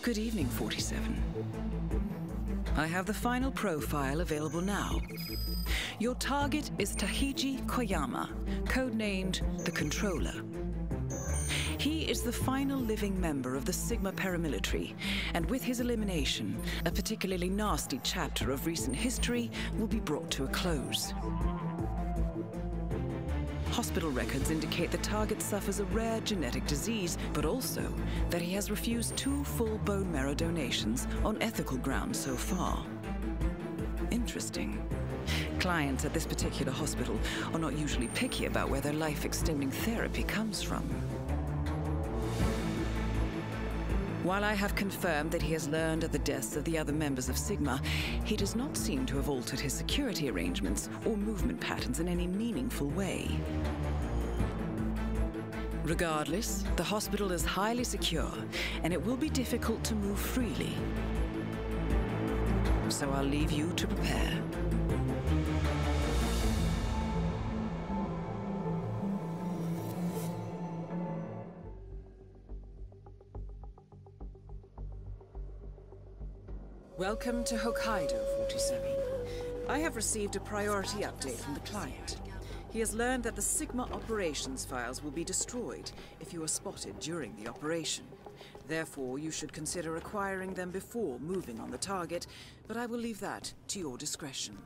Good evening, 47. I have the final profile available now. Your target is Taheiji Koyama, codenamed the Controller. He is the final living member of the Sigma paramilitary, and with his elimination, a particularly nasty chapter of recent history will be brought to a close. Hospital records indicate the target suffers a rare genetic disease, but also that he has refused 2 full bone marrow donations on ethical grounds so far. Interesting. Clients at this particular hospital are not usually picky about where their life-extending therapy comes from. While I have confirmed that he has learned of the deaths of the other members of Sigma, he does not seem to have altered his security arrangements or movement patterns in any meaningful way. Regardless, the hospital is highly secure, and it will be difficult to move freely. So I'll leave you to prepare. Welcome to Hokkaido, 47. I have received a priority update from the client. He has learned that the Sigma operations files will be destroyed if you are spotted during the operation. Therefore, you should consider acquiring them before moving on the target, but I will leave that to your discretion.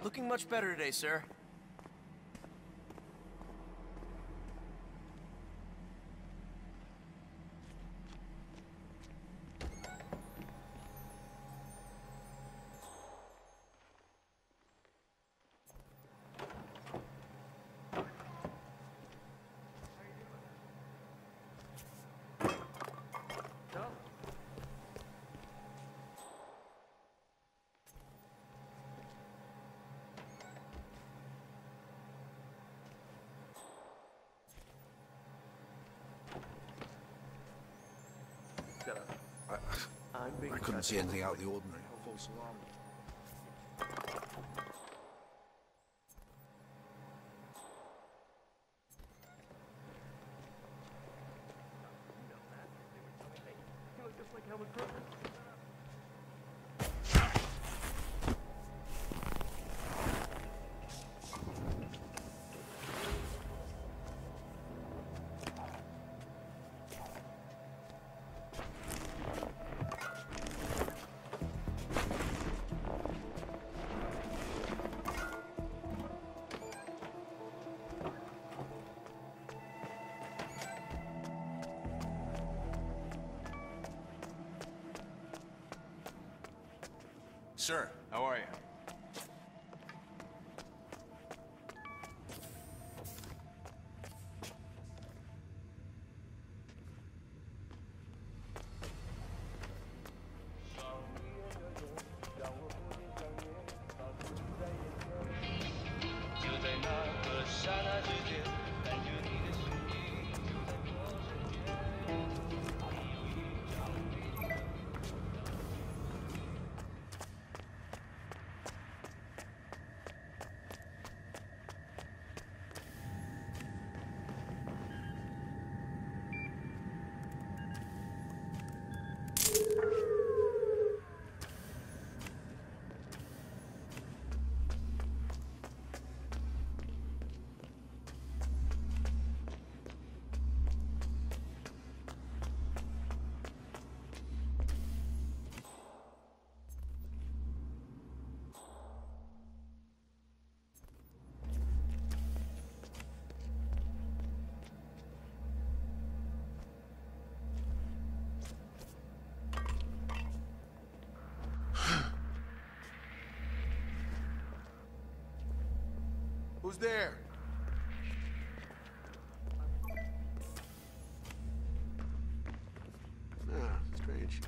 Looking much better today, sir. I couldn't see anything out of the ordinary. False alarm. Sir, how are you? Who's there? Ah, strange.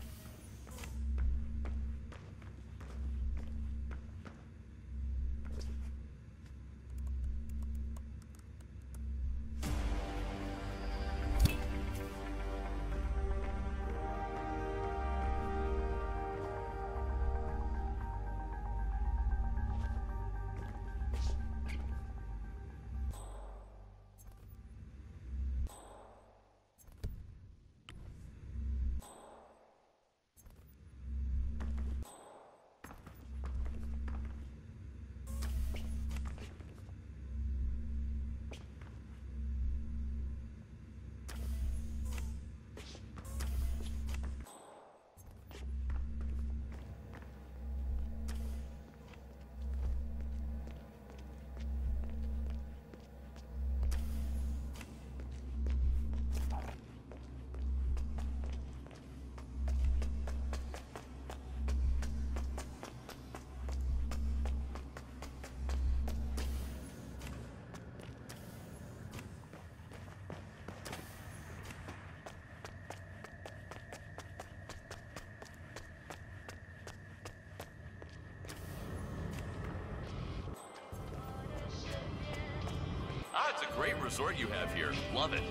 Ah, it's a great resort you have here. Love it.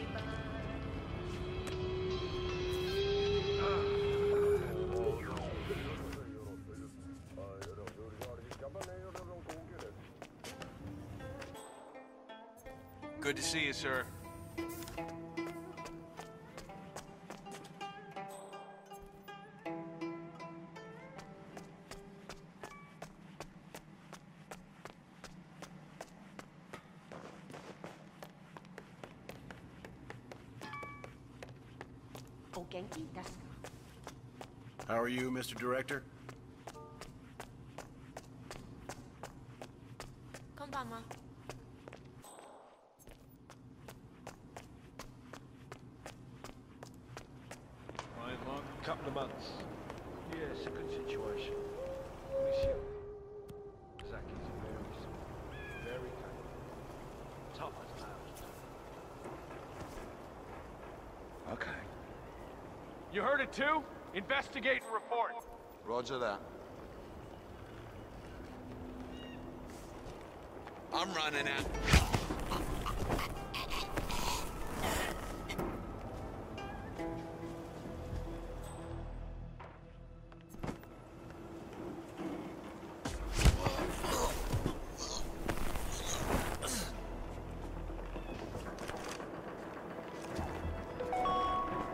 Good to see you, sir. How are you, Mr. Director? Couple of months. Yeah, it's a good situation. Miss you. Zaki's very capable. Tough as nails. Okay. You heard it too? Investigate and report. Roger that. I'm running out.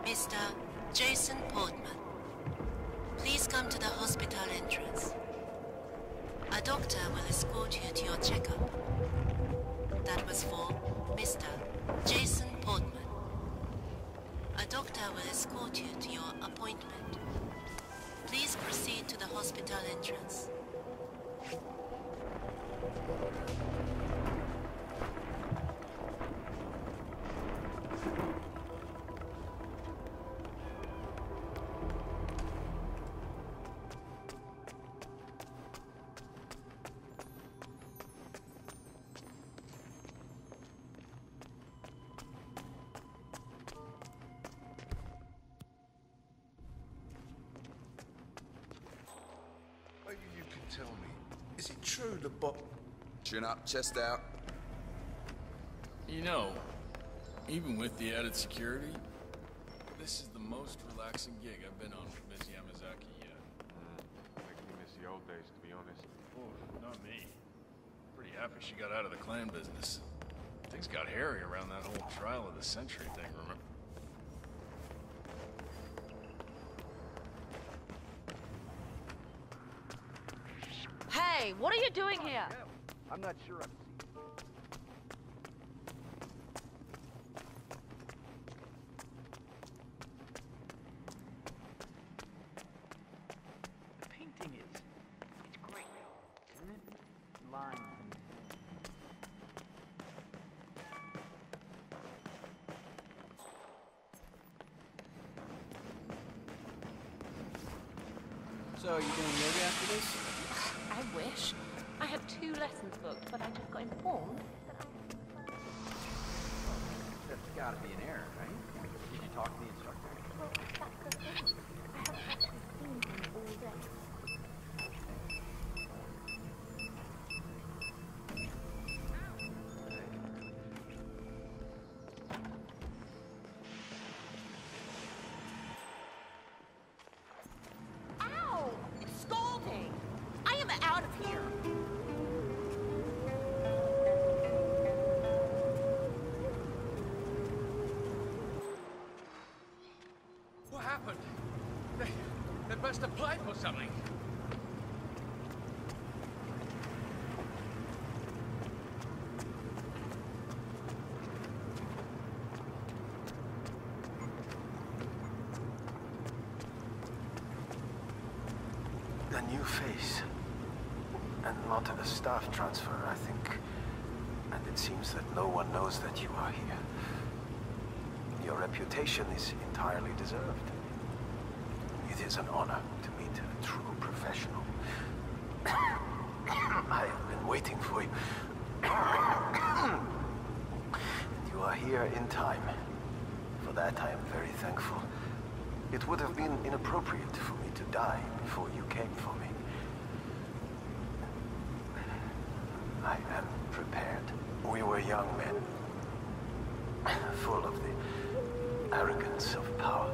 Mr. Jason Portman, please come to the hospital entrance. A doctor will escort you to your checkup. That was for Mr. Jason Portman. A doctor will escort you to your appointment. Please proceed to the hospital entrance. Maybe you can tell me, is it true the bot... Chin up, chest out. You know, even with the added security, this is the most relaxing gig I've been on with Ms. Yamazaki yet. Making me miss the old days, to be honest. Oh, not me. Pretty happy she got out of the clan business. Things got hairy around that whole trial of the century thing, remember? Hey, what are you doing here? I'm not sure I'm... The painting is... it's great, isn't it? Lines. So, are you doing yoga after this? I wish. I had 2 lessons booked, but I just got informed that gotta be an error, right? Did you talk to the instructor? Well, that's the thing. I haven't actually seen him all day. Ow! Scalding! I am out of here! What happened? They must have pipe or something. A new face. And not a staff transfer, I think. And it seems that no one knows that you are here. Your reputation is entirely deserved. It is an honor to meet a true professional. I have been waiting for you. And you are here in time. For that I am very thankful. It would have been inappropriate for me to die before you came for me. I am prepared. We were young men, full of the arrogance of power.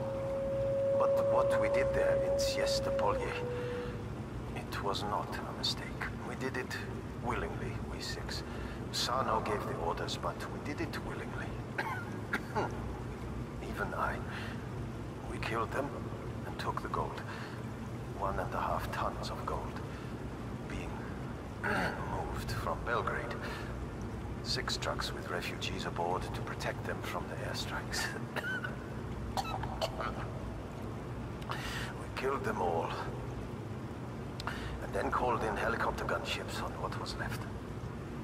But what we did there in Siesta Polye, it was not a mistake. We did it willingly, we six. Sano gave the orders, but we did it willingly. Even I. We killed them and took the gold. 1.5 tons of gold. Being moved from Belgrade. 6 trucks with refugees aboard to protect them from the airstrikes. We killed them all. And then called in helicopter gunships on what was left.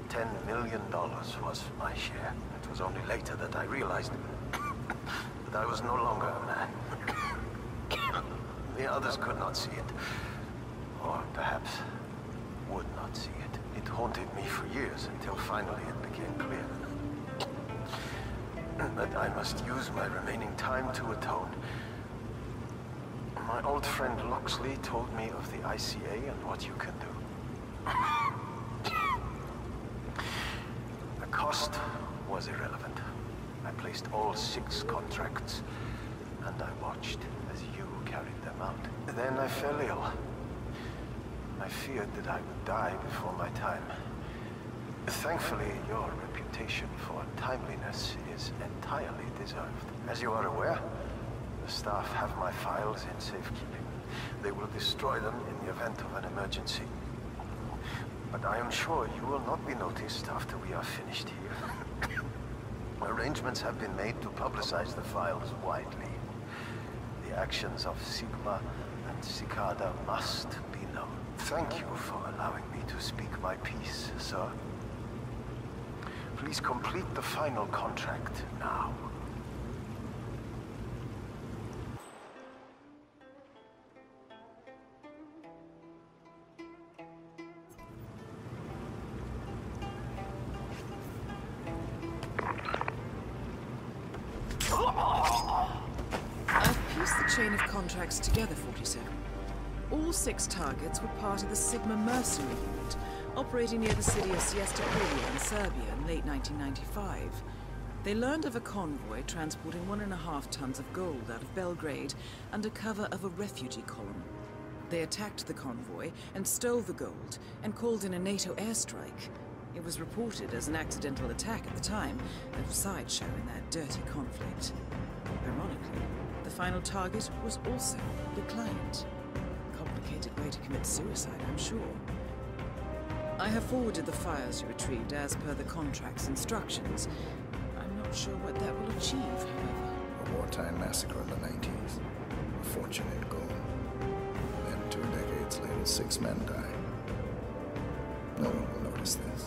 $10 million was my share. It was only later that I realized that I was no longer a man. The others could not see it. Or perhaps would not see it. It haunted me for years until finally it became clear that I must use my remaining time to atone. My old friend Loxley told me of the ICA and what you can do. The cost was irrelevant. I placed all 6 contracts, and I watched as you carried them out. Then I fell ill. I feared that I would die before my time. Thankfully, your reputation for timeliness is entirely deserved. As you are aware, the staff have my files in safekeeping. They will destroy them in the event of an emergency. But I am sure you will not be noticed after we are finished here. Arrangements have been made to publicize the files widely. The actions of Sigma and Cicada must be known. Thank you for allowing me to speak my piece, sir. Please complete the final contract now. I've pieced the chain of contracts together, 47. All 6 targets were part of the Sigma mercenary unit, operating near the city of Siesta Polye in Serbia in late 1995. They learned of a convoy transporting 1.5 tons of gold out of Belgrade under cover of a refugee column. They attacked the convoy and stole the gold and called in a NATO airstrike. It was reported as an accidental attack at the time, a sideshow in that dirty conflict. Ironically, the final target was also your client. Complicated way to commit suicide, I'm sure. I have forwarded the files you retrieved as per the contract's instructions. I'm not sure what that will achieve, however. A wartime massacre in the 90s. A fortune in gold. Then 2 decades later, 6 men died. No one will notice this.